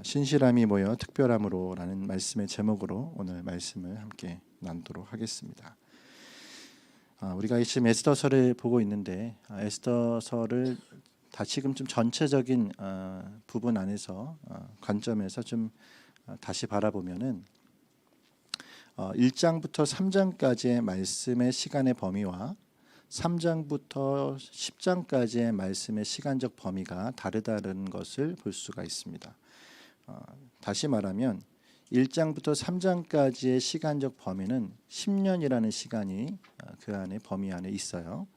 신실함이 모여 특별함으로라는 말씀의 제목으로 오늘 말씀을 함께 나누도록 하겠습니다. 우리가 지금 에스더서를 보고 있는데 에스더서를 다시금 좀 전체적인 부분 안에서 관점에서 좀 다시 바라보면은 1장부터 3장까지의 말씀의 시간의 범위와 3장부터 10장까지의 말씀의 시간적 범위가 다르다는 것을 볼 수가 있습니다. 다시 말하면 1장부터 3장까지의 시간적 범위는 10년이라는 시간이 그 안에 범위 안에 있어요.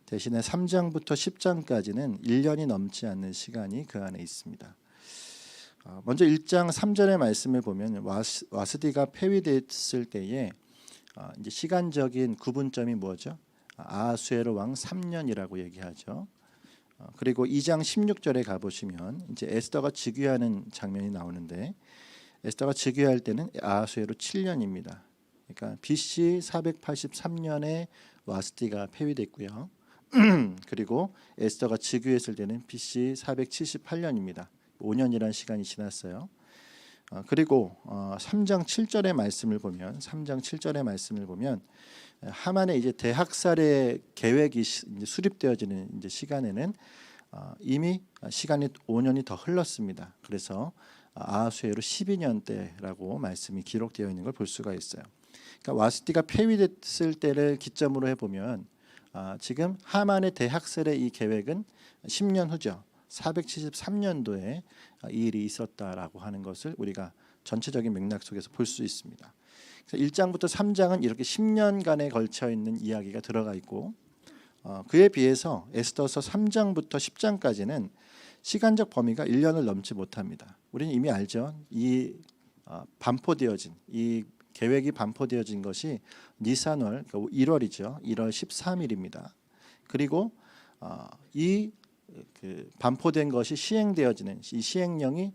대신에 3장부터 10장까지는 1년이 넘지 않는 시간이 그 안에 있습니다. 먼저 1장 3절의 말씀을 보면 와스디가 폐위됐을 때에 이제 시간적인 구분점이 뭐죠? 아하수에로 왕 3년이라고 얘기하죠. 그리고 2장 16절에 가보시면 이제 에스더가 즉위하는 장면이 나오는데 에스더가 즉위할 때는 아하수에로 7년입니다. 그러니까 BC 483년에 와스디가 폐위됐고요. 그리고 에스더가 즉위했을 때는 BC 478년입니다. 5년이라는 시간이 지났어요. 그리고 3장 7절의 말씀을 보면 하만의 이제 대학살의 계획이 이제 수립되어지는 이제 시간에는 이미 시간이 5년이 더 흘렀습니다. 그래서 아하수에로 12년 때라고 말씀이 기록되어 있는 걸 볼 수가 있어요. 그러니까 와스디가 폐위됐을 때를 기점으로 해보면 지금 하만의 대학살의 이 계획은 10년 후죠. 473년도에 이 일이 있었다라고 하는 것을 우리가 전체적인 맥락 속에서 볼 수 있습니다. 그래서 1장부터 3장은 이렇게 10년간에 걸쳐 있는 이야기가 들어가 있고 그에 비해서 에스더서 3장부터 10장까지는 시간적 범위가 1년을 넘지 못합니다. 우리는 이미 알죠. 이 반포되어진 이 계획이 반포되어진 것이 니산월 1월이죠. 1월 13일입니다. 그리고 이 반포된 것이 시행되어지는 이 시행령이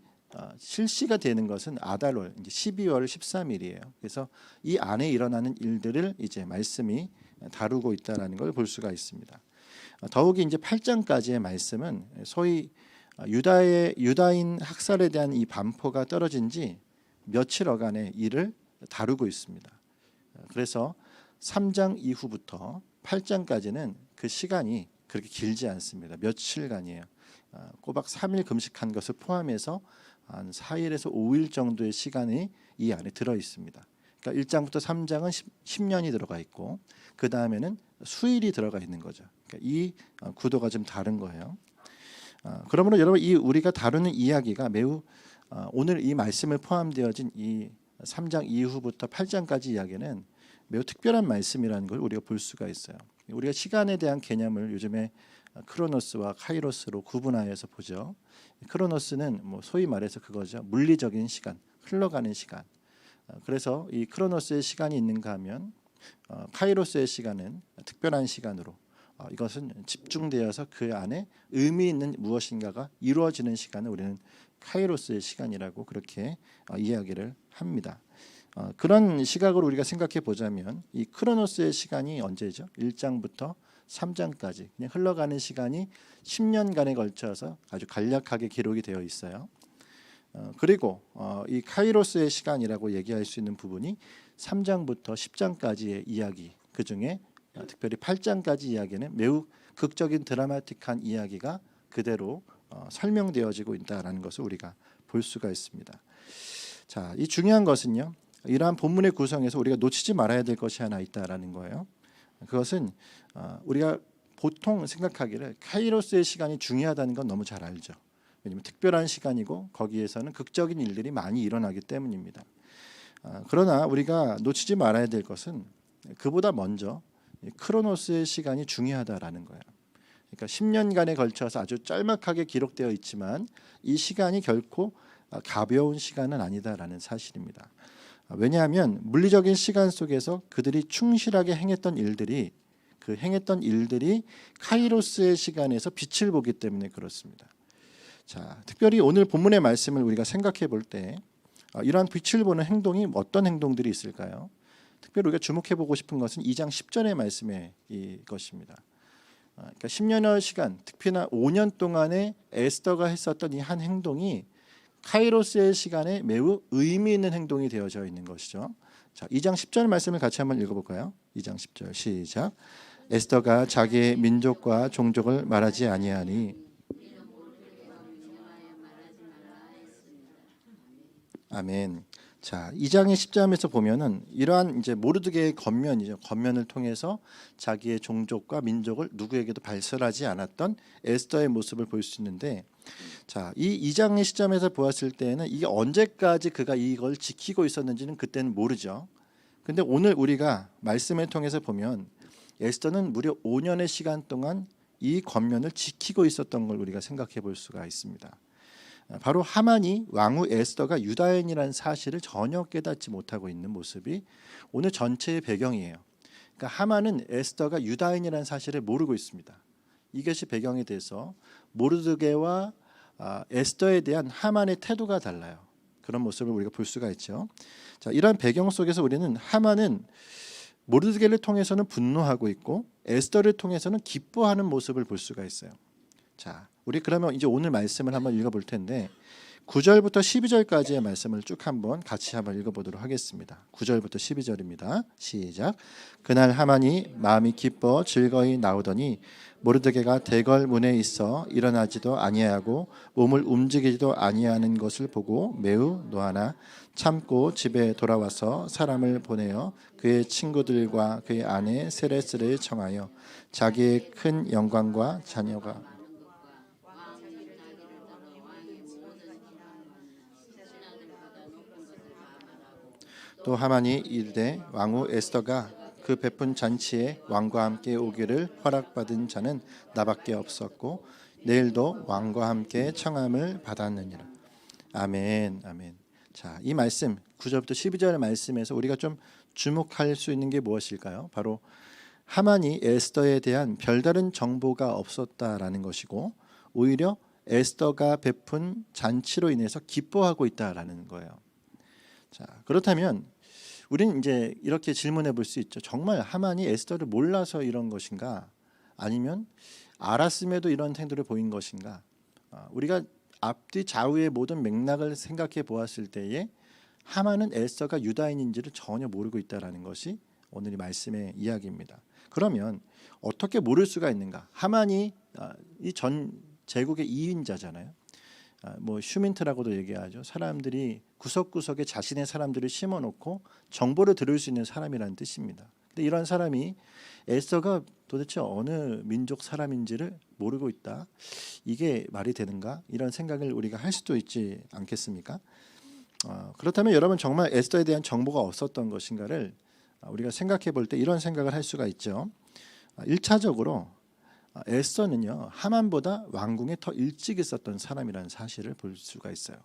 실시가 되는 것은 아달월 이제 12월 13일이에요. 그래서 이 안에 일어나는 일들을 이제 말씀이 다루고 있다라는 걸 볼 수가 있습니다. 더욱이 이제 8장까지의 말씀은 소위 유다인 학살에 대한 이 반포가 떨어진 지 며칠여간의 일을 다루고 있습니다. 그래서 3장 이후부터 8장까지는 그 시간이 그렇게 길지 않습니다. 며칠간이에요. 꼬박 3일 금식한 것을 포함해서 한 4일에서 5일 정도의 시간이 이 안에 들어 있습니다. 그러니까 1장부터 3장은 10년이 들어가 있고 그 다음에는 수일이 들어가 있는 거죠. 그러니까 이 구도가 좀 다른 거예요. 그러므로 여러분 이 우리가 다루는 이야기가 매우 오늘 이 말씀을 포함되어진 이 3장 이후부터 8장까지 이야기는 매우 특별한 말씀이라는 걸 우리가 볼 수가 있어요. 우리가 시간에 대한 개념을 요즘에 크로노스와 카이로스로 구분하여서 보죠. 크로노스는 뭐 소위 말해서 그거죠. 물리적인 시간, 흘러가는 시간. 그래서 이 크로노스의 시간이 있는가 하면 카이로스의 시간은 특별한 시간으로 이것은 집중되어서 그 안에 의미 있는 무엇인가가 이루어지는 시간을 우리는 카이로스의 시간이라고 그렇게 이야기를 합니다. 그런 시각으로 우리가 생각해 보자면 이 크로노스의 시간이 언제죠? 1장부터 3장까지 그냥 흘러가는 시간이 10년간에 걸쳐서 아주 간략하게 기록이 되어 있어요. 그리고 이 카이로스의 시간이라고 얘기할 수 있는 부분이 3장부터 10장까지의 이야기, 그 중에 특별히 8장까지 이야기는 매우 극적인 드라마틱한 이야기가 그대로 설명되어지고 있다는 것을 우리가 볼 수가 있습니다. 자, 이 중요한 것은요. 이러한 본문의 구성에서 우리가 놓치지 말아야 될 것이 하나 있다라는 거예요. 그것은 우리가 보통 생각하기를 카이로스의 시간이 중요하다는 건 너무 잘 알죠. 왜냐하면 특별한 시간이고 거기에서는 극적인 일들이 많이 일어나기 때문입니다. 그러나 우리가 놓치지 말아야 될 것은 그보다 먼저 크로노스의 시간이 중요하다라는 거예요. 그러니까 10년간에 걸쳐서 아주 짤막하게 기록되어 있지만 이 시간이 결코 가벼운 시간은 아니다라는 사실입니다. 왜냐하면 물리적인 시간 속에서 그들이 충실하게 행했던 일들이 카이로스의 시간에서 빛을 보기 때문에 그렇습니다. 자, 특별히 오늘 본문의 말씀을 우리가 생각해 볼 때 이러한 빛을 보는 행동이 어떤 행동들이 있을까요? 특별히 우리가 주목해 보고 싶은 것은 2장 10절의 말씀의 이것입니다. 그러니까 10년의 시간, 특히나 5년 동안에 에스더가 했었던 이 한 행동이 카이로스의 시간에 매우 의미 있는 행동이 되어져 있는 것이죠. 자, 2장 10절 말씀을 같이 한번 읽어볼까요? 2장 10절 시작. 에스더가 자기의 민족과 종족을 말하지 아니하니. 아멘. 자, 2장의 10절에서 보면은 이러한 이제 모르드게의 권면이죠. 권면을 통해서 자기의 종족과 민족을 누구에게도 발설하지 않았던 에스더의 모습을 볼 수 있는데, 자, 이 2장의 시점에서 보았을 때는 이게 언제까지 그가 이걸 지키고 있었는지는 그때는 모르죠. 근데 오늘 우리가 말씀을 통해서 보면 에스더는 무려 5년의 시간 동안 이 권면을 지키고 있었던 걸 우리가 생각해 볼 수가 있습니다. 바로 하만이 왕후 에스더가 유다인이라는 사실을 전혀 깨닫지 못하고 있는 모습이 오늘 전체의 배경이에요. 그러니까 하만은 에스더가 유다인이라는 사실을 모르고 있습니다. 이것이 배경이 돼서 모르드게와 에스더에 대한 하만의 태도가 달라요. 그런 모습을 우리가 볼 수가 있죠. 자, 이런 배경 속에서 우리는 하만은 모르드게를 통해서는 분노하고 있고 에스더를 통해서는 기뻐하는 모습을 볼 수가 있어요. 자, 우리 그러면 이제 오늘 말씀을 한번 읽어볼 텐데 9절부터 12절까지의 말씀을 쭉 한번 같이 한번 읽어보도록 하겠습니다. 9절부터 12절입니다. 시작. 그날 하만이 마음이 기뻐 즐거이 나오더니 모르드게가 대궐 문에 있어 일어나지도 아니하고 몸을 움직이지도 아니하는 것을 보고 매우 노하나 참고 집에 돌아와서 사람을 보내어 그의 친구들과 그의 아내 세레스를 청하여 자기의 큰 영광과 자녀가 또 하만이 이르되 왕후 에스더가 그 베푼 잔치에 왕과 함께 오기를 허락받은 자는 나밖에 없었고 내일도 왕과 함께 청함을 받았느니라. 아멘. 아멘. 자, 이 말씀 9절부터 12절의 말씀에서 우리가 좀 주목할 수 있는 게 무엇일까요? 바로 하만이 에스더에 대한 별다른 정보가 없었다라는 것이고 오히려 에스더가 베푼 잔치로 인해서 기뻐하고 있다라는 거예요. 자, 그렇다면 우리는 이제 이렇게 질문해 볼 수 있죠. 정말 하만이 에스더를 몰라서 이런 것인가? 아니면 알았음에도 이런 행동을 보인 것인가? 우리가 앞뒤 좌우의 모든 맥락을 생각해 보았을 때에 하만은 에스더가 유다인인지를 전혀 모르고 있다라는 것이 오늘 이 말씀의 이야기입니다. 그러면 어떻게 모를 수가 있는가? 하만이 이 전 제국의 2인자잖아요. 뭐 슈민트라고도 얘기하죠. 사람들이 구석구석에 자신의 사람들을 심어놓고 정보를 들을 수 있는 사람이라는 뜻입니다. 근데 이런 사람이 에스더가 도대체 어느 민족 사람인지를 모르고 있다. 이게 말이 되는가? 이런 생각을 우리가 할 수도 있지 않겠습니까? 그렇다면 여러분 정말 에스더에 대한 정보가 없었던 것인가를 우리가 생각해 볼 때 이런 생각을 할 수가 있죠. 1차적으로 에스더는요 하만보다 왕궁에 더 일찍 있었던 사람이라는 사실을 볼 수가 있어요.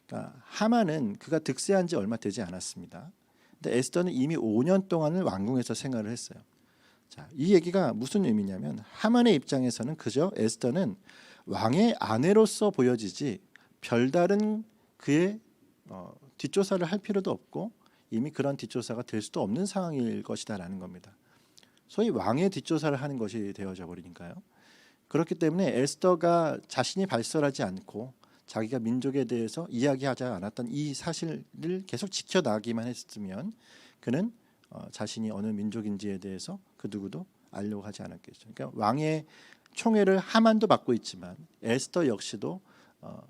그러니까 하만은 그가 득세한 지 얼마 되지 않았습니다. 근데 에스더는 이미 5년 동안을 왕궁에서 생활을 했어요. 자, 이 얘기가 무슨 의미냐면 하만의 입장에서는 그저 에스더는 왕의 아내로서 보여지지 별다른 그의 뒷조사를 할 필요도 없고 이미 그런 뒷조사가 될 수도 없는 상황일 것이다라는 겁니다. 소위 왕의 뒷조사를 하는 것이 되어져 버리니까요. 그렇기 때문에 에스더가 자신이 발설하지 않고 자기가 민족에 대해서 이야기하지 않았던 이 사실을 계속 지켜나가기만 했으면 그는 자신이 어느 민족인지에 대해서 그 누구도 알려고 하지 않았겠죠. 그러니까 왕의 총애를 하만도 받고 있지만 에스더 역시도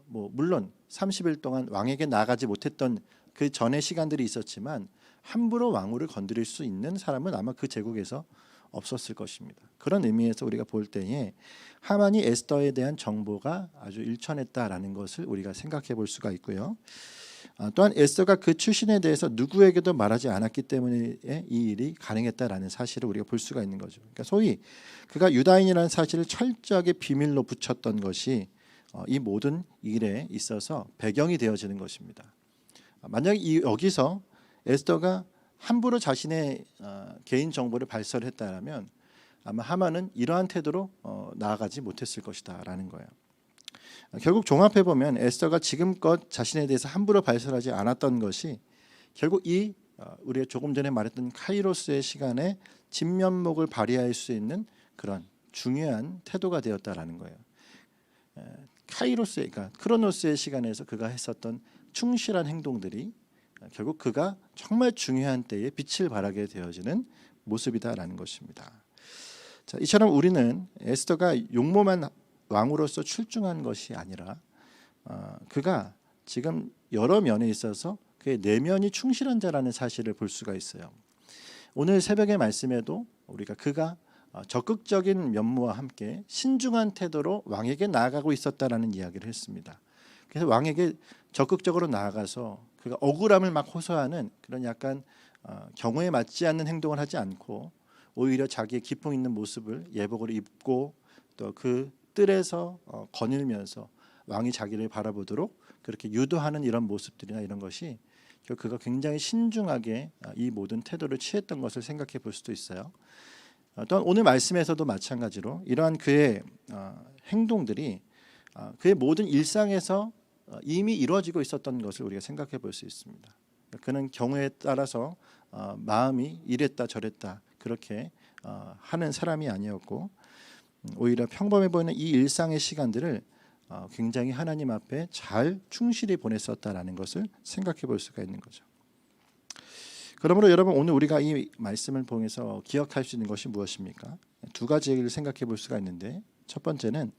뭐 물론 30일 동안 왕에게 나가지 못했던 그 전의 시간들이 있었지만 함부로 왕후를 건드릴 수 있는 사람은 아마 그 제국에서 없었을 것입니다. 그런 의미에서 우리가 볼 때에 하만이 에스더에 대한 정보가 아주 일천했다라는 것을 우리가 생각해 볼 수가 있고요. 또한 에스더가 그 출신에 대해서 누구에게도 말하지 않았기 때문에 이 일이 가능했다라는 사실을 우리가 볼 수가 있는 거죠. 그러니까 소위 그가 유다인이라는 사실을 철저하게 비밀로 붙였던 것이 이 모든 일에 있어서 배경이 되어지는 것입니다. 만약 여기서 에스더가 함부로 자신의 개인 정보를 발설했다면 아마 하만은 이러한 태도로 나아가지 못했을 것이다라는 거예요. 결국 종합해 보면 에스더가 지금껏 자신에 대해서 함부로 발설하지 않았던 것이 결국 이 우리가 조금 전에 말했던 카이로스의 시간에 진면목을 발휘할 수 있는 그런 중요한 태도가 되었다라는 거예요. 카이로스의, 그러니까 크로노스의 시간에서 그가 했었던 충실한 행동들이 결국 그가 정말 중요한 때에 빛을 발하게 되어지는 모습이다라는 것입니다. 자, 이처럼 우리는 에스더가 용모만 왕으로서 출중한 것이 아니라 그가 지금 여러 면에 있어서 그의 내면이 충실한 자라는 사실을 볼 수가 있어요. 오늘 새벽의 말씀에도 우리가 그가 적극적인 면모와 함께 신중한 태도로 왕에게 나아가고 있었다라는 이야기를 했습니다. 그래서 왕에게 적극적으로 나아가서 그가 억울함을 막 호소하는 그런 약간 경우에 맞지 않는 행동을 하지 않고 오히려 자기의 기품 있는 모습을 예복으로 입고 또 그 뜰에서 거닐면서 왕이 자기를 바라보도록 그렇게 유도하는 이런 모습들이나 이런 것이 그가 굉장히 신중하게 이 모든 태도를 취했던 것을 생각해 볼 수도 있어요. 또한 오늘 말씀에서도 마찬가지로 이러한 그의 행동들이 그의 모든 일상에서 이미 이루어지고 있었던 것을 우리가 생각해 볼 수 있습니다. 그는 경우에 따라서 마음이 이랬다 저랬다 그렇게 하는 사람이 아니었고 오히려 평범해 보이는 이 일상의 시간들을 굉장히 하나님 앞에 잘 충실히 보냈었다라는 것을 생각해 볼 수가 있는 거죠. 그러므로 여러분 오늘 우리가 이 말씀을 통해서 기억할 수 있는 것이 무엇입니까? 두 가지를 생각해 볼 수가 있는데 첫 번째는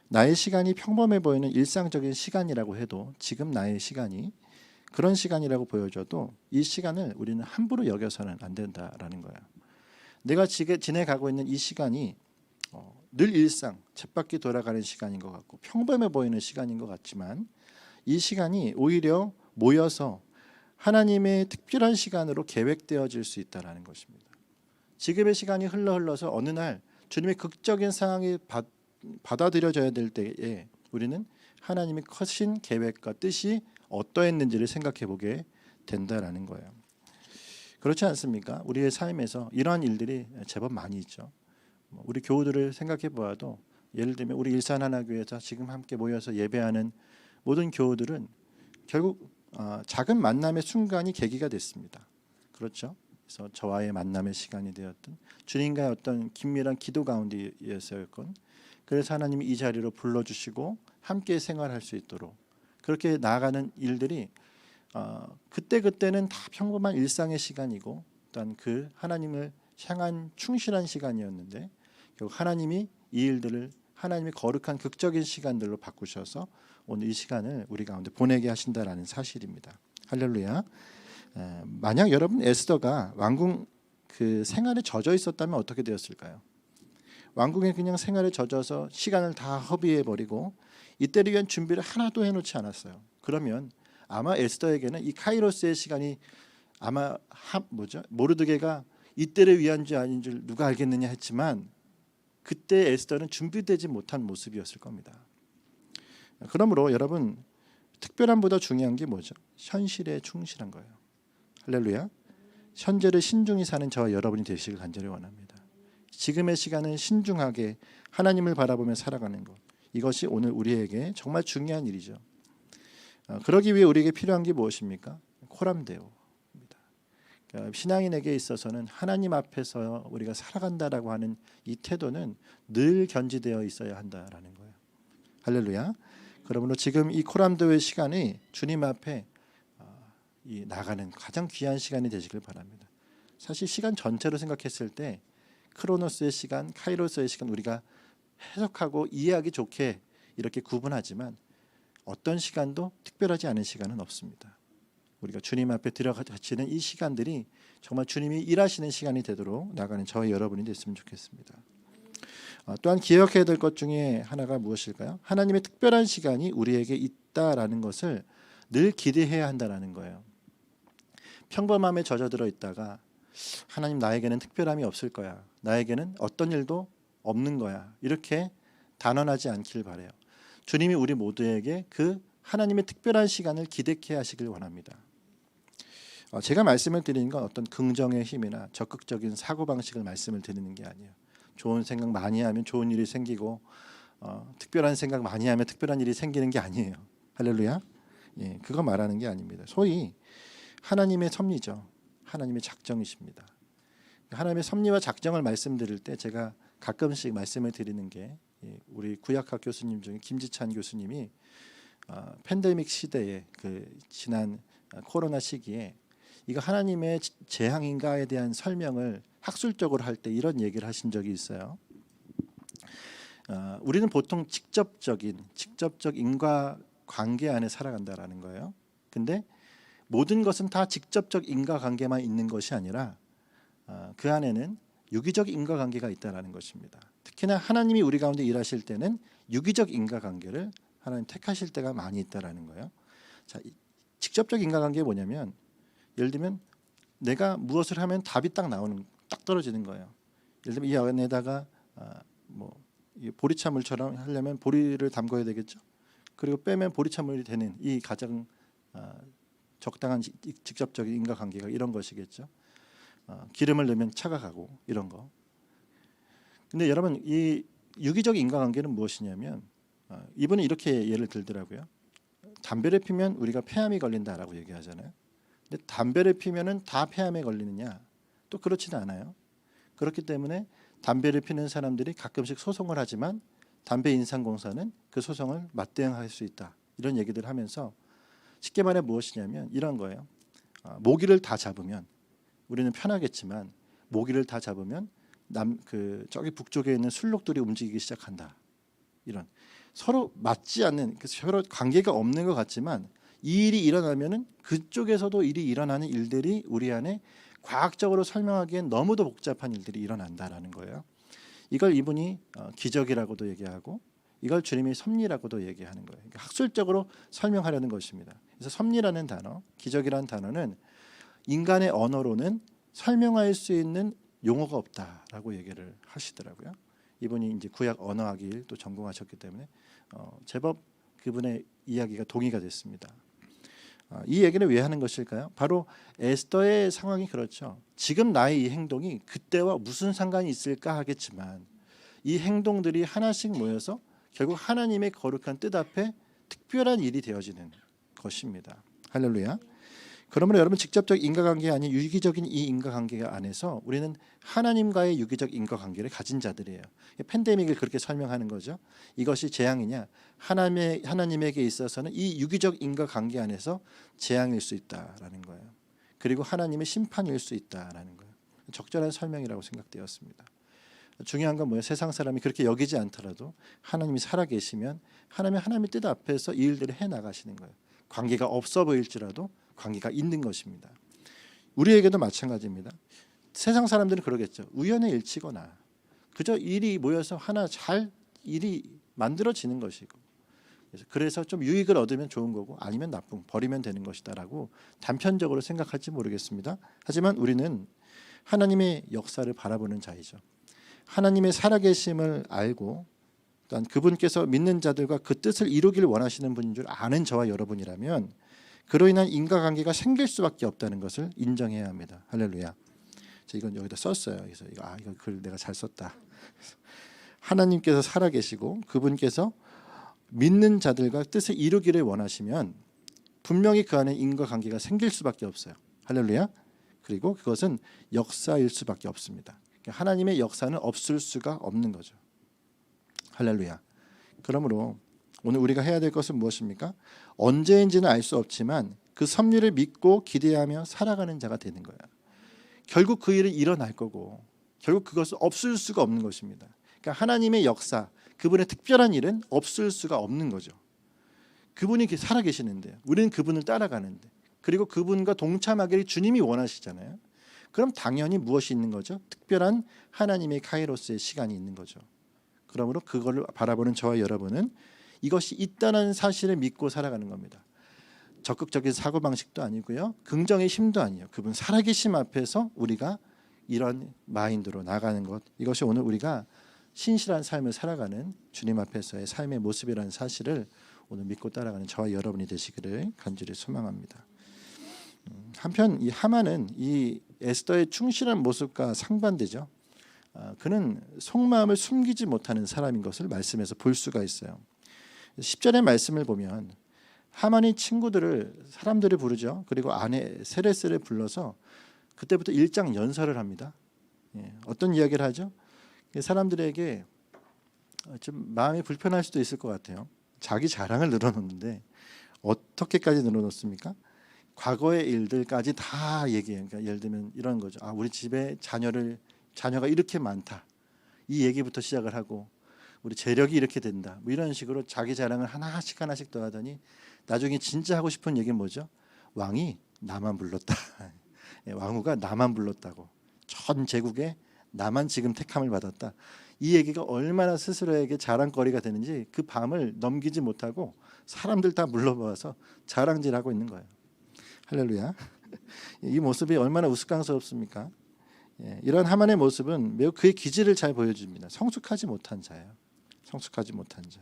나의 시간이 평범해 보이는 일상적인 시간이라고 해도 지금 나의 시간이 그런 시간이라고 보여줘도 이 시간을 우리는 함부로 여겨서는 안 된다라는 거예요. 내가 지금 지내가고 있는 이 시간이 늘 일상, 쳇바퀴 돌아가는 시간인 것 같고 평범해 보이는 시간인 것 같지만 이 시간이 오히려 모여서 하나님의 특별한 시간으로 계획되어질 수 있다는 것입니다. 지금의 시간이 흘러서 어느 날 주님의 극적인 상황이 받아들여져야 될 때에 우리는 하나님의 크신 계획과 뜻이 어떠했는지를 생각해 보게 된다라는 거예요. 그렇지 않습니까? 우리의 삶에서 이러한 일들이 제법 많이 있죠. 우리 교우들을 생각해 보아도 예를 들면 우리 일산하나교회에서 지금 함께 모여서 예배하는 모든 교우들은 결국 작은 만남의 순간이 계기가 됐습니다. 그렇죠? 그래서 저와의 만남의 시간이 되었던 주님과의 어떤 긴밀한 기도 가운데에서였건 그래서 하나님이 이 자리로 불러주시고 함께 생활할 수 있도록 그렇게 나아가는 일들이 그때는 다 평범한 일상의 시간이고 또한 그 하나님을 향한 충실한 시간이었는데 결국 하나님이 이 일들을 하나님의 거룩한 극적인 시간들로 바꾸셔서 오늘 이 시간을 우리 가운데 보내게 하신다라는 사실입니다. 할렐루야. 만약 여러분 에스더가 왕궁 그 생활에 젖어 있었다면 어떻게 되었을까요? 왕궁에 그냥 생활에 젖어서 시간을 다 허비해 버리고 이때를 위한 준비를 하나도 해놓지 않았어요. 그러면 아마 에스더에게는 이 카이로스의 시간이 아마 모르드게가 이때를 위한 줄 아닌 줄 누가 알겠느냐 했지만 그때 에스더는 준비되지 못한 모습이었을 겁니다. 그러므로 여러분 특별함보다 중요한 게 뭐죠? 현실에 충실한 거예요. 할렐루야. 현재를 신중히 사는 저와 여러분이 되시길 간절히 원합니다. 지금의 시간은 신중하게 하나님을 바라보며 살아가는 것, 이것이 오늘 우리에게 정말 중요한 일이죠. 그러기 위해 우리에게 필요한 게 무엇입니까? 코람데오입니다. 그러니까 신앙인에게 있어서는 하나님 앞에서 우리가 살아간다라고 하는 이 태도는 늘 견지되어 있어야 한다라는 거예요. 할렐루야. 그러므로 지금 이 코람데오의 시간이 주님 앞에 나가는 가장 귀한 시간이 되시길 바랍니다. 사실 시간 전체로 생각했을 때 크로노스의 시간, 카이로스의 시간 우리가 해석하고 이해하기 좋게 이렇게 구분하지만 어떤 시간도 특별하지 않은 시간은 없습니다. 우리가 주님 앞에 들어가치는 이 시간들이 정말 주님이 일하시는 시간이 되도록 나가는 저와 여러분이 됐으면 좋겠습니다. 또한 기억해야 될 것 중에 하나가 무엇일까요? 하나님의 특별한 시간이 우리에게 있다라는 것을 늘 기대해야 한다는 거예요. 평범함에 젖어들어 있다가 하나님 나에게는 특별함이 없을 거야. 나에게는 어떤 일도 없는 거야. 이렇게 단언하지 않길 바라요. 주님이 우리 모두에게 그 하나님의 특별한 시간을 기대케 하시길 원합니다. 제가 말씀을 드리는 건 어떤 긍정의 힘이나 적극적인 사고방식을 말씀을 드리는 게 아니에요. 좋은 생각 많이 하면 좋은 일이 생기고 특별한 생각 많이 하면 특별한 일이 생기는 게 아니에요. 할렐루야. 예, 그거 말하는 게 아닙니다. 소위 하나님의 섭리죠. 하나님의 작정이십니다. 하나님의 섭리와 작정을 말씀드릴 때 제가 가끔씩 말씀을 드리는 게 우리 구약학 교수님 중에 김지찬 교수님이 팬데믹 시대에 그 지난 코로나 시기에 이거 하나님의 재앙인가에 대한 설명을 학술적으로 할 때 이런 얘기를 하신 적이 있어요. 우리는 보통 직접적 인과 관계 안에 살아간다라는 거예요. 근데 모든 것은 다 직접적 인과관계만 있는 것이 아니라 그 안에는 유기적 인과관계가 있다라는 것입니다. 특히나 하나님이 우리 가운데 일하실 때는 유기적 인과관계를 하나님 택하실 때가 많이 있다라는 거예요. 자, 직접적 인과관계가 뭐냐면 예를 들면 내가 무엇을 하면 답이 딱 떨어지는 거예요. 예를 들면 이 안에다가 보리차물처럼 하려면 보리를 담궈야 되겠죠. 그리고 빼면 보리차물이 되는 이 가장 적당한 직접적인 인과관계가 이런 것이겠죠. 기름을 넣으면 차가 가고 이런 거. 근데 여러분 이 유기적 인과관계는 무엇이냐면 이분은 이렇게 예를 들더라고요. 담배를 피면 우리가 폐암이 걸린다라고 얘기하잖아요. 근데 담배를 피면은 다 폐암에 걸리느냐? 또 그렇지는 않아요. 그렇기 때문에 담배를 피는 사람들이 가끔씩 소송을 하지만 담배인상공사는 그 소송을 맞대응할 수 있다. 이런 얘기들 하면서 쉽게 말해 무엇이냐면 이런 거예요. 모기를 다 잡으면 우리는 편하겠지만 모기를 다 잡으면 저기 북쪽에 있는 술록들이 움직이기 시작한다. 이런 서로 맞지 않는 서로 관계가 없는 것 같지만 이 일이 일어나면은 그쪽에서도 일이 일어나는 일들이 우리 안에 과학적으로 설명하기엔 너무도 복잡한 일들이 일어난다라는 거예요. 이걸 이분이 기적이라고도 얘기하고 이걸 주님이 섭리라고도 얘기하는 거예요. 그러니까 학술적으로 설명하려는 것입니다. 그래서 섭리라는 단어, 기적이라는 단어는 인간의 언어로는 설명할 수 있는 용어가 없다라고 얘기를 하시더라고요. 이분이 이제 구약 언어학을 또 전공하셨기 때문에 제법 그분의 이야기가 동의가 됐습니다. 이 얘기를 왜 하는 것일까요? 바로 에스더의 상황이 그렇죠. 지금 나의 이 행동이 그때와 무슨 상관이 있을까 하겠지만 이 행동들이 하나씩 모여서 결국 하나님의 거룩한 뜻 앞에 특별한 일이 되어지는 것입니다. 할렐루야. 그러므로 여러분 직접적 인과관계가 아닌 유기적인 이 인과관계 안에서 우리는 하나님과의 유기적 인과관계를 가진 자들이에요. 팬데믹을 그렇게 설명하는 거죠. 이것이 재앙이냐? 하나님에게 있어서는 이 유기적 인과관계 안에서 재앙일 수 있다라는 거예요. 그리고 하나님의 심판일 수 있다라는 거예요. 적절한 설명이라고 생각되었습니다. 중요한 건 뭐예요? 세상 사람이 그렇게 여기지 않더라도 하나님이 살아계시면 하나님의 뜻 앞에서 이 일들을 해나가시는 거예요. 관계가 없어 보일지라도 관계가 있는 것입니다. 우리에게도 마찬가지입니다. 세상 사람들은 그러겠죠. 우연의 일치거나 그저 일이 모여서 하나 잘 일이 만들어지는 것이고 그래서 좀 유익을 얻으면 좋은 거고 아니면 나쁜 버리면 되는 것이다라고 단편적으로 생각할지 모르겠습니다. 하지만 우리는 하나님의 역사를 바라보는 자이죠. 하나님의 살아계심을 알고 또한 그분께서 믿는 자들과 그 뜻을 이루기를 원하시는 분인 줄 아는 저와 여러분이라면 그로 인한 인과관계가 생길 수밖에 없다는 것을 인정해야 합니다. 할렐루야. 이건 여기다 썼어요. 그래서 이거 글 내가 잘 썼다. 하나님께서 살아계시고 그분께서 믿는 자들과 뜻을 이루기를 원하시면 분명히 그 안에 인과관계가 생길 수밖에 없어요. 할렐루야. 그리고 그것은 역사일 수밖에 없습니다. 하나님의 역사는 없을 수가 없는 거죠. 할렐루야. 그러므로 오늘 우리가 해야 될 것은 무엇입니까? 언제인지는 알 수 없지만 그 섭리를 믿고 기대하며 살아가는 자가 되는 거예요. 결국 그 일은 일어날 거고 결국 그것은 없을 수가 없는 것입니다. 그러니까 하나님의 역사, 그분의 특별한 일은 없을 수가 없는 거죠. 그분이 살아계시는데 우리는 그분을 따라가는데 그리고 그분과 동참하기를 주님이 원하시잖아요. 그럼 당연히 무엇이 있는 거죠? 특별한 하나님의 카이로스의 시간이 있는 거죠. 그러므로 그걸 바라보는 저와 여러분은 이것이 있다는 사실을 믿고 살아가는 겁니다. 적극적인 사고방식도 아니고요. 긍정의 힘도 아니에요. 그분 살아계심 앞에서 우리가 이런 마인드로 나가는 것. 이것이 오늘 우리가 신실한 삶을 살아가는 주님 앞에서의 삶의 모습이라는 사실을 오늘 믿고 따라가는 저와 여러분이 되시기를 간절히 소망합니다. 한편 이 하만은 이 에스더의 충실한 모습과 상반되죠. 그는 속마음을 숨기지 못하는 사람인 것을 말씀에서 볼 수가 있어요. 10절의 말씀을 보면 하만이 사람들을 부르죠. 그리고 아내 세레스를 불러서 그때부터 일장 연설을 합니다. 어떤 이야기를 하죠? 사람들에게 좀 마음이 불편할 수도 있을 것 같아요. 자기 자랑을 늘어놓는데 어떻게까지 늘어놓습니까? 과거의 일들까지 다 얘기해요. 그러니까 예를 들면 이런 거죠. 아, 우리 집에 자녀가 이렇게 많다. 이 얘기부터 시작을 하고 우리 재력이 이렇게 된다. 뭐 이런 식으로 자기 자랑을 하나씩 더 하더니 나중에 진짜 하고 싶은 얘기는 뭐죠? 왕이 나만 불렀다. 예, 왕후가 나만 불렀다고. 전 제국에 나만 지금 택함을 받았다. 이 얘기가 얼마나 스스로에게 자랑거리가 되는지 그 밤을 넘기지 못하고 사람들 다 물러봐서 자랑질하고 있는 거예요. 할렐루야. 이 모습이 얼마나 우스꽝스럽습니까? 예, 이런 하만의 모습은 매우 그의 기질을 잘 보여줍니다. 성숙하지 못한 자예요. 성숙하지 못한 자.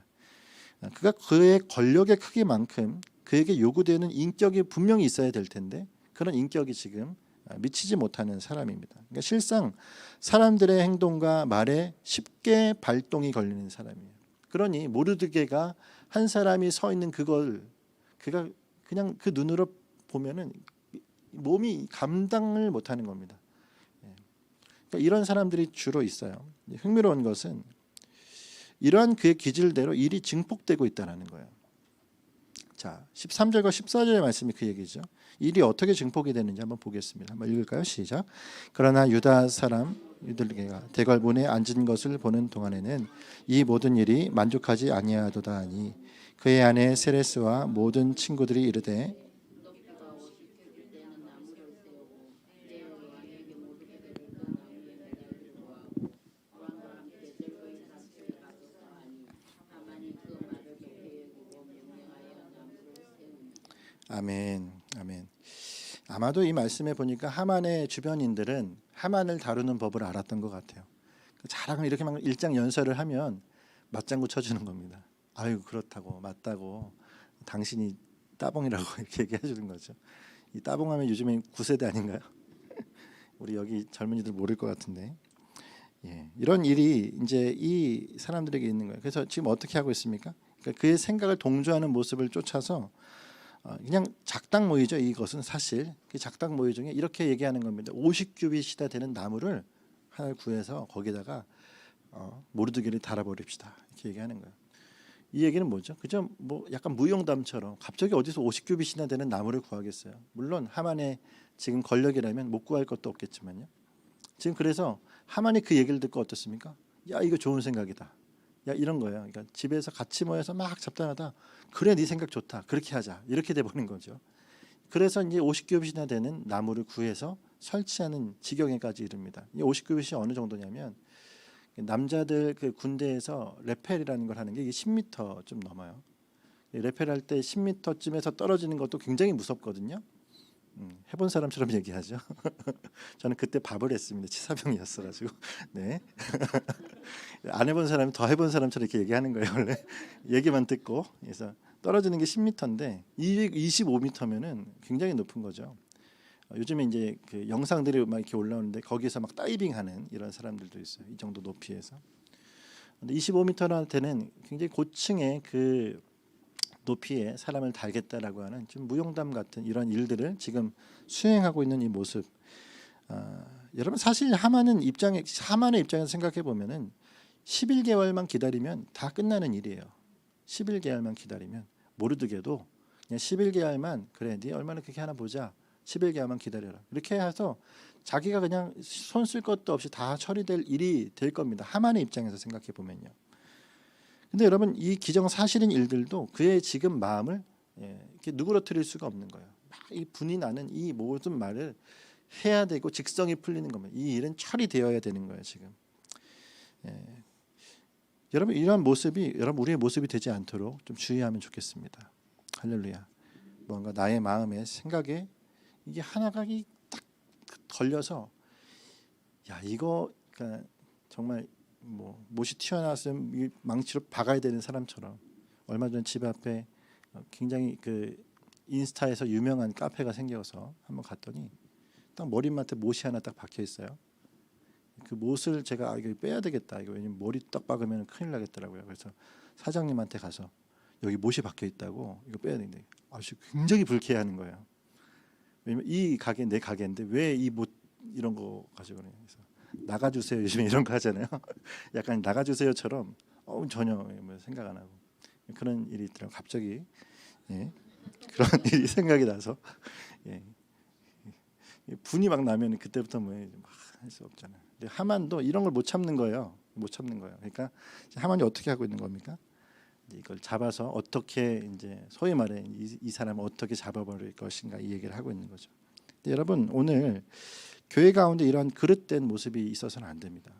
그가 그의 권력의 크기만큼 그에게 요구되는 인격이 분명히 있어야 될 텐데 그런 인격이 지금 미치지 못하는 사람입니다. 그러니까 실상 사람들의 행동과 말에 쉽게 발동이 걸리는 사람이에요. 그러니 모르드게가 한 사람이 서 있는 그걸 그가 그냥 그 눈으로 보면은 몸이 감당을 못하는 겁니다. 그러니까 이런 사람들이 주로 있어요. 흥미로운 것은 이러한 그의 기질대로 일이 증폭되고 있다는 거예요. 자, 13절과 14절의 말씀이 그 얘기죠. 일이 어떻게 증폭이 되는지 한번 보겠습니다. 한번 읽을까요? 시작. 그러나 유다 사람 유들게가 대궐문에 앉은 것을 보는 동안에는 이 모든 일이 만족하지 아니하도다 하니 그의 아내 세레스와 모든 친구들이 이르되 아멘, 아멘. 아마도 이 말씀에 보니까 하만의 주변인들은 하만을 다루는 법을 알았던 것 같아요. 자랑을 이렇게 막 일장연설을 하면 맞장구 쳐주는 겁니다. 아유 그렇다고 맞다고 당신이 따봉이라고 이렇게 얘기해 주는 거죠. 이 따봉하면 요즘에 9세대 아닌가요? 우리 여기 젊은이들 모를 것 같은데. 예, 이런 일이 이제 이 사람들에게 있는 거예요. 그래서 지금 어떻게 하고 있습니까? 그러니까 그의 생각을 동조하는 모습을 쫓아서 그냥 작당 모이죠. 이것은 사실 그 작당 모이 중에 이렇게 얘기하는 겁니다. 50규빗이나 되는 나무를 하나 구해서 거기다가 모르드게를 달아버립시다. 이렇게 얘기하는 거예요. 이 얘기는 뭐죠? 그저 뭐 약간 무용담처럼 갑자기 어디서 50규빗이나 되는 나무를 구하겠어요. 물론 하만의 지금 권력이라면 못 구할 것도 없겠지만요. 지금 그래서 하만이 그 얘기를 듣고 어떻습니까? 야 이거 좋은 생각이다. 야 이런 거예요. 그러니까 집에서 같이 모여서 막 잡담하다 그래 네 생각 좋다. 그렇게 하자. 이렇게 돼 버린 거죠. 그래서 이제 50규빗이나 되는 나무를 구해서 설치하는 지경에까지 이릅니다. 이 50규빗이 어느 정도냐면 남자들 그 군대에서 레펠이라는 걸 하는 게 이게 10m 좀 넘어요. 레펠 할 때 10m쯤에서 떨어지는 것도 굉장히 무섭거든요. 해본 사람처럼 얘기하죠. 저는 그때 밥을 했습니다. 치사병이었어가지고. 네. 안 해본 사람이 더 해본 사람처럼 이렇게 얘기하는 거예요. 원래 얘기만 듣고. 그래서 떨어지는 게 10m인데 225m면은 굉장히 높은 거죠. 요즘에 이제 그 영상들이 막 이렇게 올라오는데 거기서 막 다이빙하는 이런 사람들도 있어요. 이 정도 높이에서. 근데 25m나 되는 굉장히 고층의 그 높이에 사람을 달겠다라고 하는 좀 무용담 같은 이런 일들을 지금 수행하고 있는 이 모습. 여러분 사실 하만의 입장에서 생각해 보면은 11개월만 기다리면 다 끝나는 일이에요. 11개월만 기다리면 모르드게도 그냥 11개월만 그래 네 얼마나 그렇게 하나 보자. 11개월만 기다려라. 이렇게 해서 자기가 그냥 손 쓸 것도 없이 다 처리될 일이 될 겁니다. 하만의 입장에서 생각해 보면요. 근데 여러분 이 기정사실인 일들도 그의 지금 마음을 이렇게 누그러뜨릴 수가 없는 거예요. 막 이 분이 나는 이 모든 말을 해야 되고 직성이 풀리는 겁니다. 이 일은 처리되어야 되는 거예요 지금. 여러분 이러한 모습이 우리의 모습이 되지 않도록 좀 주의하면 좋겠습니다. 할렐루야. 뭔가 나의 마음에 생각에 이게 하나가 딱 걸려서 야 이거 그러니까 정말 뭐 못이 튀어나왔으면 망치로 박아야 되는 사람처럼 얼마 전 집 앞에 굉장히 그 인스타에서 유명한 카페가 생겨서 한번 갔더니 딱 머리맡에 못이 하나 딱 박혀 있어요. 그 못을 제가 이거 빼야 되겠다. 이거 왜냐면 머리 딱 박으면 큰일 나겠더라고요. 그래서 사장님한테 가서 여기 못이 박혀 있다고 이거 빼야 되는데 아주 굉장히 불쾌해하는 거예요. 왜냐면 이 가게 내 가게인데 왜 이 못 이런 거 가지고 그래요. 그래서 나가주세요. 요즘에 이런 거 하잖아요. 약간 나가주세요처럼 전혀 뭐 생각 안 하고 그런 일이 있더라고. 갑자기 예, 그런 일이 생각이 나서 예, 분이 막 나면 그때부터 뭐 할 수 없잖아요. 근데 하만도 이런 걸 못 참는 거예요. 못 참는 거예요. 그러니까 하만이 어떻게 하고 있는 겁니까? 이걸 잡아서 어떻게 이제 소위 말해 이 사람을 어떻게 잡아버릴 것인가 이 얘기를 하고 있는 거죠. 근데 여러분 오늘 교회 가운데 이런 그릇된 모습이 있어서는 안 됩니다.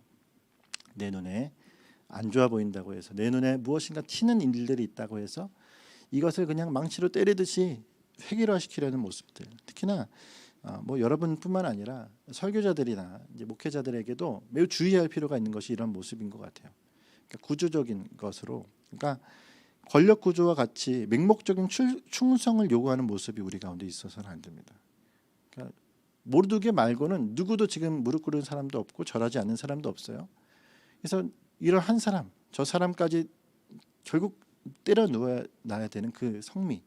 내 눈에 안 좋아 보인다고 해서 내 눈에 무엇인가 튀는 일들이 있다고 해서 이것을 그냥 망치로 때리듯이 획일화시키려는 모습들. 특히나 뭐 여러분뿐만 아니라 설교자들이나 이제 목회자들에게도 매우 주의할 필요가 있는 것이 이런 모습인 것 같아요. 그러니까 구조적인 것으로, 그러니까 권력 구조와 같이 맹목적인 충성을 요구하는 모습이 우리 가운데 있어서는 안 됩니다. 그러니까 모르게 말고는 누구도 지금 무릎 꿇은 사람도 없고 절하지 않는 사람도 없어요. 그래서 이런 한 사람, 저 사람까지 결국 때려 놔야 되는 그 성미,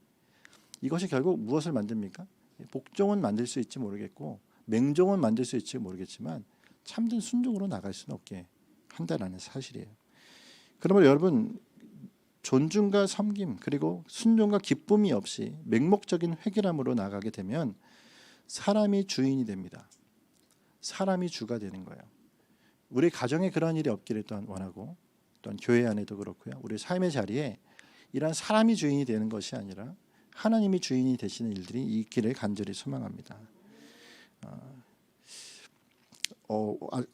이것이 결국 무엇을 만듭니까? 복종은 만들 수 있지 모르겠고 맹종은 만들 수 있지 모르겠지만 참된 순종으로 나갈 수는 없게 한다라는 사실이에요. 그러므로 여러분 존중과 섬김 그리고 순종과 기쁨이 없이 맹목적인 회개함으로 나가게 되면 사람이 주인이 됩니다. 사람이 주가 되는 거예요. 우리 가정에 그런 일이 없기를 또한 원하고 또한 교회 안에도 그렇고요. 우리 삶의 자리에 이러한 사람이 주인이 되는 것이 아니라 하나님이 주인이 되시는 일들이 있기를 간절히 소망합니다.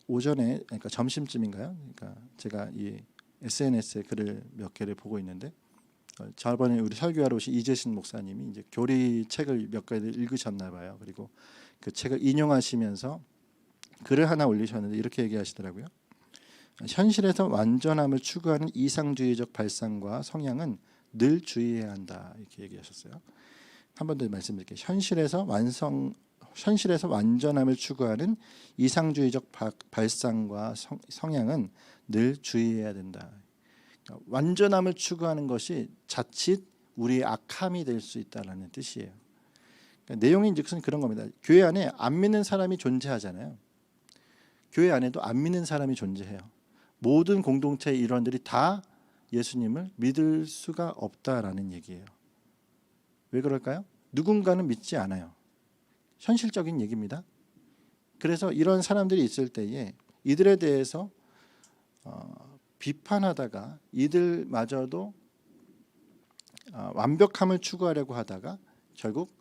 오전에 그러니까 점심쯤인가요? 그러니까 제가 이 SNS에 글을 몇 개를 보고 있는데 저번에 우리 설교하러 오신 이재신 목사님이 이제 교리 책을 몇 가지 읽으셨나 봐요. 그리고 그 책을 인용하시면서 글을 하나 올리셨는데 이렇게 얘기하시더라고요. 현실에서 완전함을 추구하는 이상주의적 발상과 성향은 늘 주의해야 한다 이렇게 얘기하셨어요. 한 번 더 말씀드릴게요. 현실에서 완전함을 추구하는 이상주의적 발상과 성향은 늘 주의해야 된다. 완전함을 추구하는 것이 자칫 우리의 악함이 될 수 있다는 뜻이에요. 그러니까 내용인 즉슨 그런 겁니다. 교회 안에 안 믿는 사람이 존재하잖아요. 교회 안에도 안 믿는 사람이 존재해요. 모든 공동체의 일원들이 다 예수님을 믿을 수가 없다라는 얘기예요. 왜 그럴까요? 누군가는 믿지 않아요. 현실적인 얘기입니다. 그래서 이런 사람들이 있을 때에 이들에 대해서 비판하다가 이들마저도 완벽함을 추구하려고 하다가 결국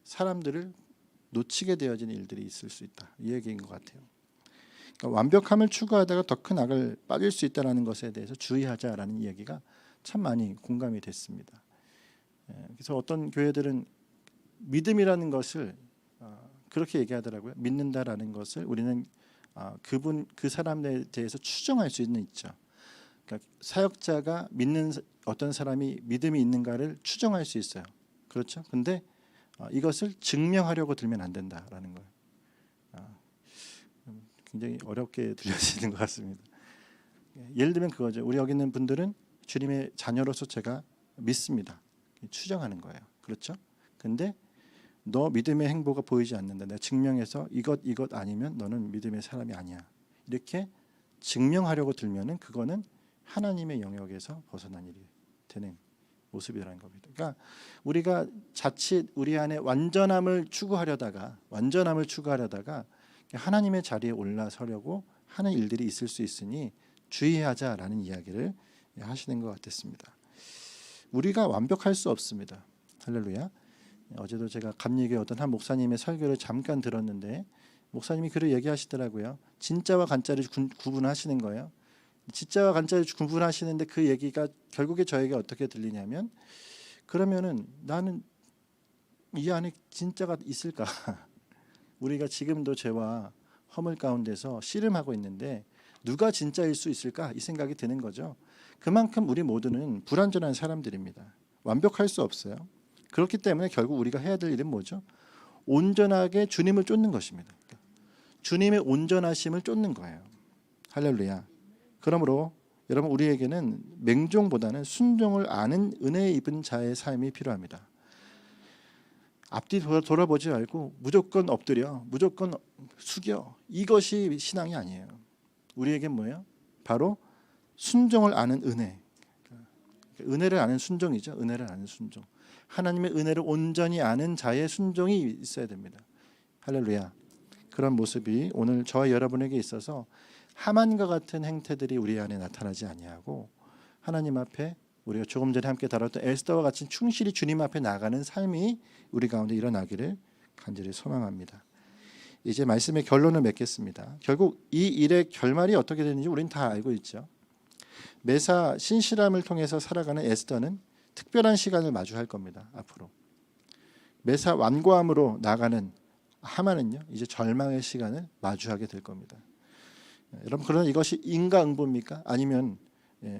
사람들을 놓치게 되어지는 일들이 있을 수 있다. 이 얘기인 것 같아요. 그러니까 완벽함을 추구하다가 더 큰 악을 빠질 수 있다는 것에 대해서 주의하자라는 이야기가 참 많이 공감이 됐습니다. 그래서 어떤 교회들은 믿음이라는 것을 그렇게 얘기하더라고요. 믿는다라는 것을 우리는 그 사람에 대해서 추정할 수는 있죠. 그러니까 사역자가 믿는 어떤 사람이 믿음이 있는가를 추정할 수 있어요. 그렇죠? 근데 이것을 증명하려고 들면 안 된다라는 거예요. 굉장히 어렵게 들려지는 것 같습니다. 예를 들면 그거죠. 우리 여기 있는 분들은 주님의 자녀로서 제가 믿습니다. 추정하는 거예요. 그렇죠? 근데 너 믿음의 행보가 보이지 않는다. 내가 증명해서 이것 아니면 너는 믿음의 사람이 아니야. 이렇게 증명하려고 들면은 그거는 하나님의 영역에서 벗어난 일이 되는 모습이라는 겁니다. 그러니까 우리가 자칫 우리 안에 완전함을 추구하려다가 하나님의 자리에 올라서려고 하는 일들이 있을 수 있으니 주의하자라는 이야기를 하시는 것 같았습니다. 우리가 완벽할 수 없습니다. 할렐루야. 어제도 제가 감리교회 어떤 한 목사님의 설교를 잠깐 들었는데 목사님이 그를 얘기하시더라고요. 진짜와 가짜를 구분하시는 거예요. 진짜와 가짜를 구분하시는데 그 얘기가 결국에 저에게 어떻게 들리냐면 그러면은 나는 이 안에 진짜가 있을까? 우리가 지금도 죄와 허물 가운데서 씨름하고 있는데 누가 진짜일 수 있을까? 이 생각이 드는 거죠. 그만큼 우리 모두는 불완전한 사람들입니다. 완벽할 수 없어요. 그렇기 때문에 결국 우리가 해야 될 일은 뭐죠? 온전하게 주님을 쫓는 것입니다. 주님의 온전하심을 쫓는 거예요. 할렐루야. 그러므로 여러분 우리에게는 맹종보다는 순종을 아는 은혜 입은 자의 삶이 필요합니다. 앞뒤 돌아보지 말고 무조건 엎드려, 무조건 숙여. 이것이 신앙이 아니에요. 우리에겐 뭐예요? 바로 순종을 아는 은혜, 은혜를 아는 순종이죠. 은혜를 아는 순종. 하나님의 은혜를 온전히 아는 자의 순종이 있어야 됩니다. 할렐루야. 그런 모습이 오늘 저와 여러분에게 있어서 하만과 같은 행태들이 우리 안에 나타나지 아니하고 하나님 앞에 우리가 조금 전에 함께 다뤘던 에스더와 같이 충실히 주님 앞에 나가는 삶이 우리 가운데 일어나기를 간절히 소망합니다. 이제 말씀의 결론을 맺겠습니다. 결국 이 일의 결말이 어떻게 되는지 우리는 다 알고 있죠. 매사 신실함을 통해서 살아가는 에스더는 특별한 시간을 마주할 겁니다. 앞으로 매사 완고함으로 나가는 하만은요, 이제 절망의 시간을 마주하게 될 겁니다. 여러분, 그러나 이것이 인과응보입니까? 아니면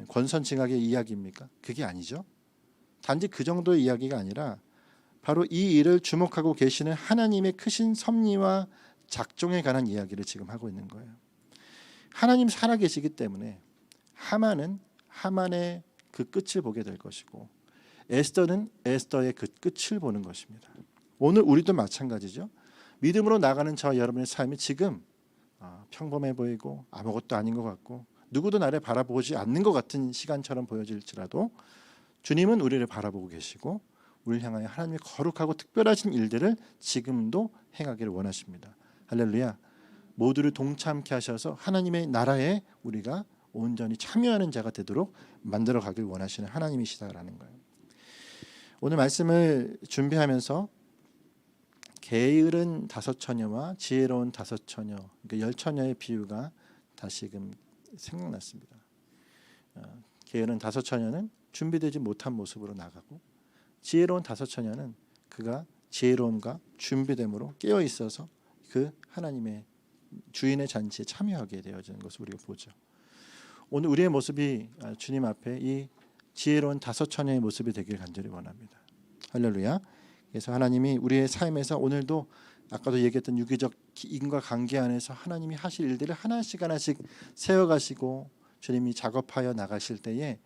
권선징악의 이야기입니까? 그게 아니죠. 단지 그 정도의 이야기가 아니라 바로 이 일을 주목하고 계시는 하나님의 크신 섭리와 작종에 관한 이야기를 지금 하고 있는 거예요. 하나님 살아계시기 때문에 하만은 하만의 그 끝을 보게 될 것이고 에스더는 에스더의 그 끝을 보는 것입니다. 오늘 우리도 마찬가지죠. 믿음으로 나가는 저와 여러분의 삶이 지금 평범해 보이고 아무것도 아닌 것 같고 누구도 나를 바라보지 않는 것 같은 시간처럼 보여질지라도 주님은 우리를 바라보고 계시고 우리를 향하여 하나님의 거룩하고 특별하신 일들을 지금도 행하기를 원하십니다. 할렐루야. 모두를 동참케 하셔서 하나님의 나라에 우리가 온전히 참여하는 자가 되도록 만들어 가길 원하시는 하나님이시다라는 거예요. 오늘 말씀을 준비하면서 게으른 5처녀와 지혜로운 5처녀, 그러니까 10처녀의 비유가 다시금 생각났습니다. 게으른 5처녀는 준비되지 못한 모습으로 나가고 지혜로운 5처녀는 그가 지혜로움과 준비됨으로 깨어 있어서 그 하나님의 주인의 잔치에 참여하게 되어지는 것을 우리가 보죠. 오늘 우리의 모습이 주님 앞에 이 지혜로운 5처녀의 모습이 되길 간절히 원합니다. 할렐루야. 그래서 하나님이 우리의 삶에서 오늘도 아까도 얘기했던 유기적 인과관계 안에서 하나님이 하실 일들을 하나씩 하나씩 세워가시고 주님이 작업하여 나가실 때에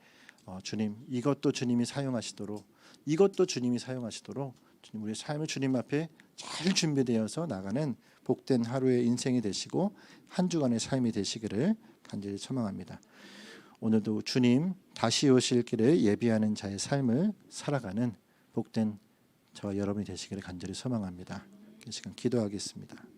주님 이것도 주님이 사용하시도록 이것도 주님이 사용하시도록 주님 우리의 삶을 주님 앞에 잘 준비되어서 나가는 복된 하루의 인생이 되시고 한 주간의 삶이 되시기를 간절히 소망합니다. 오늘도 주님 다시 오실 길을 예비하는 자의 삶을 살아가는 복된 저와 여러분이 되시기를 간절히 소망합니다. 이 시간 기도하겠습니다.